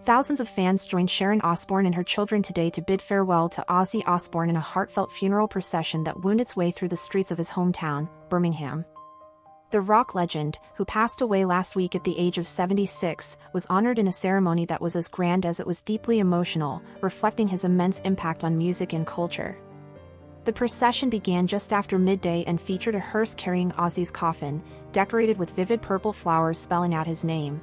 Thousands of fans joined Sharon Osbourne and her children today to bid farewell to Ozzy Osbourne in a heartfelt funeral procession that wound its way through the streets of his hometown, Birmingham. The rock legend, who passed away last week at the age of 76, was honored in a ceremony that was as grand as it was deeply emotional, reflecting his immense impact on music and culture. The procession began just after midday and featured a hearse carrying Ozzy's coffin, decorated with vivid purple flowers spelling out his name.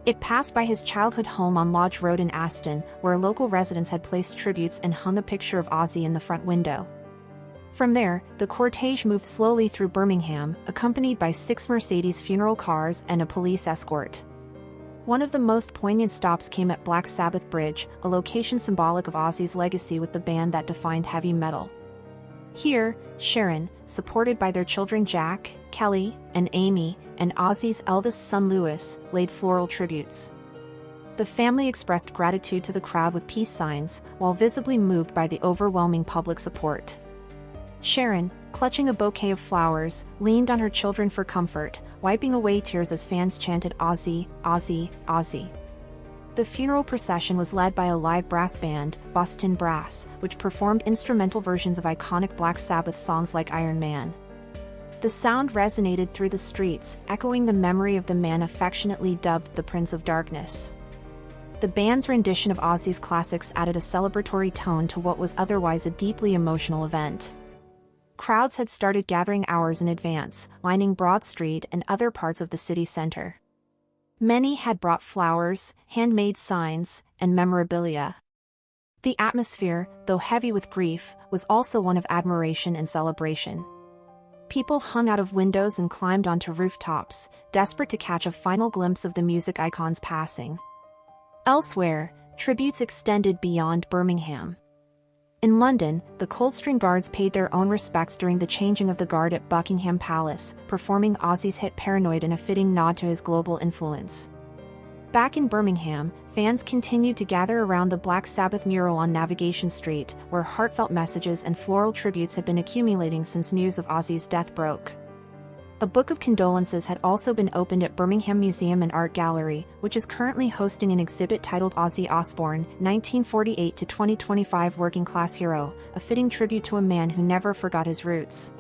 It passed by his childhood home on Lodge Road in Aston, where local residents had placed tributes and hung a picture of Ozzy in the front window. From there, the cortege moved slowly through Birmingham, accompanied by 6 Mercedes funeral cars and a police escort. One of the most poignant stops came at Black Sabbath Bridge, a location symbolic of Ozzy's legacy with the band that defined heavy metal. Here, Sharon, supported by their children Jack, Kelly, and Aimee, and Ozzy's eldest son Louis, laid floral tributes. The family expressed gratitude to the crowd with peace signs, while visibly moved by the overwhelming public support. Sharon, clutching a bouquet of flowers, leaned on her children for comfort, wiping away tears as fans chanted "Ozzy, Ozzy, Ozzy." The funeral procession was led by a live brass band, Boston Brass, which performed instrumental versions of iconic Black Sabbath songs like Iron Man. The sound resonated through the streets, echoing the memory of the man affectionately dubbed the Prince of Darkness. The band's rendition of Ozzy's classics added a celebratory tone to what was otherwise a deeply emotional event. Crowds had started gathering hours in advance, lining Broad Street and other parts of the city center. Many had brought flowers, handmade signs, and memorabilia. The atmosphere, though heavy with grief, was also one of admiration and celebration. People hung out of windows and climbed onto rooftops, desperate to catch a final glimpse of the music icon's passing. Elsewhere, tributes extended beyond Birmingham. In London, the Coldstream Guards paid their own respects during the changing of the guard at Buckingham Palace, performing Ozzy's hit Paranoid in a fitting nod to his global influence. Back in Birmingham, fans continued to gather around the Black Sabbath mural on Navigation Street, where heartfelt messages and floral tributes had been accumulating since news of Ozzy's death broke. A book of condolences had also been opened at Birmingham Museum and Art Gallery, which is currently hosting an exhibit titled Ozzy Osbourne, 1948 to 2025 Working Class Hero, a fitting tribute to a man who never forgot his roots.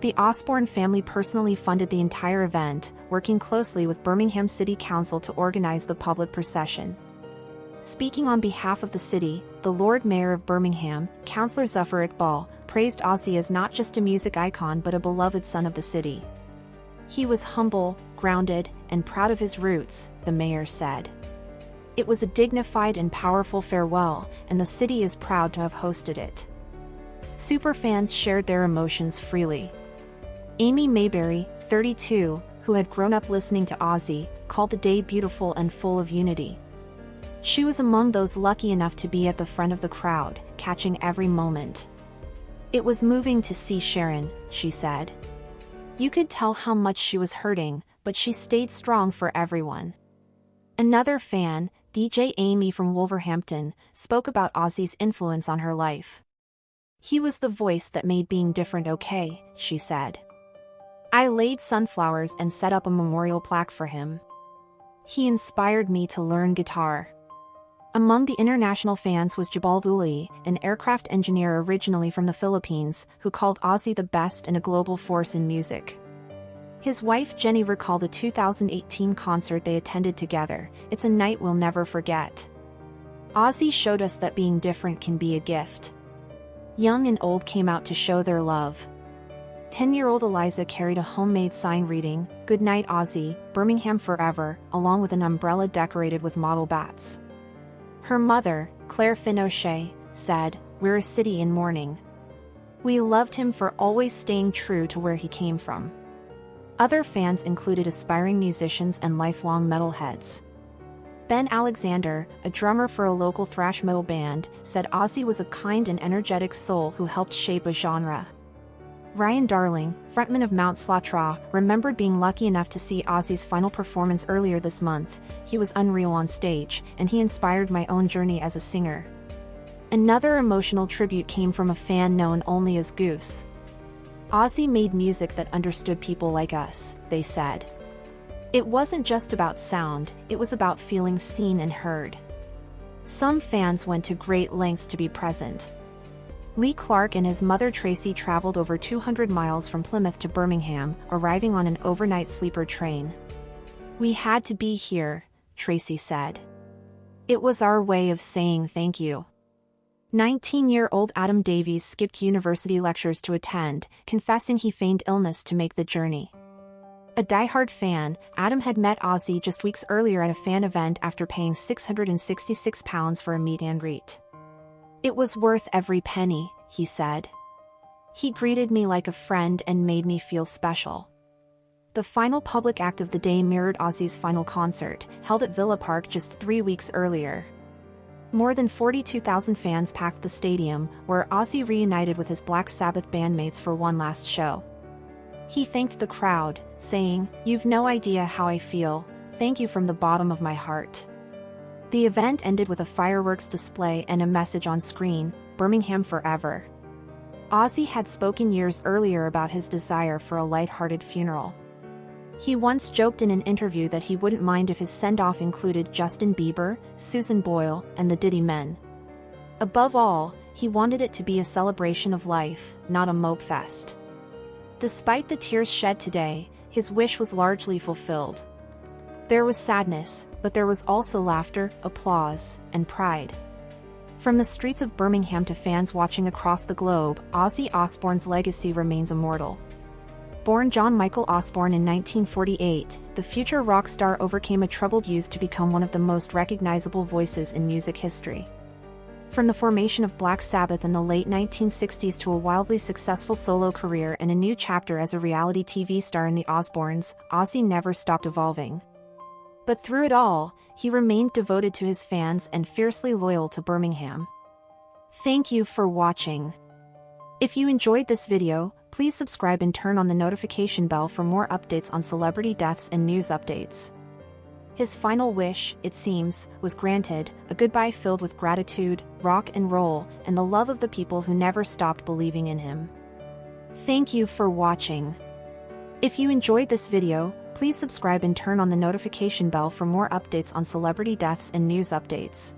The Osbourne family personally funded the entire event, working closely with Birmingham City Council to organize the public procession. Speaking on behalf of the city, the Lord Mayor of Birmingham, Councillor Zafar Iqbal, praised Ozzy as not just a music icon but a beloved son of the city. He was humble, grounded, and proud of his roots, the mayor said. It was a dignified and powerful farewell, and the city is proud to have hosted it. Superfans shared their emotions freely. Aimee Mayberry, 32, who had grown up listening to Ozzy, called the day beautiful and full of unity. She was among those lucky enough to be at the front of the crowd, catching every moment. It was moving to see Sharon, she said. You could tell how much she was hurting, but she stayed strong for everyone. Another fan, DJ Aimee from Wolverhampton, spoke about Ozzy's influence on her life. He was the voice that made being different okay, she said. I laid sunflowers and set up a memorial plaque for him. He inspired me to learn guitar. Among the international fans was Jabal Vuli, an aircraft engineer originally from the Philippines, who called Ozzy the best and a global force in music. His wife Jenny recalled the 2018 concert they attended together. It's a night we'll never forget. Ozzy showed us that being different can be a gift. Young and old came out to show their love. 10-year-old Eliza carried a homemade sign reading, "Good night Ozzy, Birmingham forever," along with an umbrella decorated with model bats. Her mother, Claire Finn O'Shea, said, "We're a city in mourning. We loved him for always staying true to where he came from." Other fans included aspiring musicians and lifelong metalheads. Ben Alexander, a drummer for a local thrash metal band, said Ozzy was a kind and energetic soul who helped shape a genre. Ryan Darling, frontman of Mount Slaughter, remembered being lucky enough to see Ozzy's final performance earlier this month. He was unreal on stage, and he inspired my own journey as a singer. Another emotional tribute came from a fan known only as Goose. Ozzy made music that understood people like us, they said. It wasn't just about sound, it was about feeling seen and heard. Some fans went to great lengths to be present. Lee Clark and his mother Tracy traveled over 200 miles from Plymouth to Birmingham, arriving on an overnight sleeper train. "We had to be here," Tracy said. "It was our way of saying thank you." 19-year-old Adam Davies skipped university lectures to attend, confessing he feigned illness to make the journey. A diehard fan, Adam had met Ozzy just weeks earlier at a fan event after paying £666 for a meet and greet. "It was worth every penny," he said. "He greeted me like a friend and made me feel special." The final public act of the day mirrored Ozzy's final concert, held at Villa Park just 3 weeks earlier. More than 42,000 fans packed the stadium, where Ozzy reunited with his Black Sabbath bandmates for one last show. He thanked the crowd, saying, "You've no idea how I feel, thank you from the bottom of my heart." The event ended with a fireworks display and a message on screen, "Birmingham Forever." Ozzy had spoken years earlier about his desire for a light-hearted funeral. He once joked in an interview that he wouldn't mind if his send-off included Justin Bieber, Susan Boyle, and the Diddy Men. Above all, he wanted it to be a celebration of life, not a mope fest. Despite the tears shed today, his wish was largely fulfilled. There was sadness, but there was also laughter, applause, and pride. From the streets of Birmingham to fans watching across the globe, Ozzy Osbourne's legacy remains immortal. Born John Michael Osbourne in 1948, the future rock star overcame a troubled youth to become one of the most recognizable voices in music history. From the formation of Black Sabbath in the late 1960s to a wildly successful solo career and a new chapter as a reality TV star in The Osbournes, Ozzy never stopped evolving. But through it all, he remained devoted to his fans and fiercely loyal to Birmingham. Thank you for watching. If you enjoyed this video, please subscribe and turn on the notification bell for more updates on celebrity deaths and news updates. His final wish, it seems, was granted, a goodbye filled with gratitude, rock and roll, and the love of the people who never stopped believing in him. Thank you for watching. If you enjoyed this video, please subscribe and turn on the notification bell for more updates on celebrity deaths and news updates.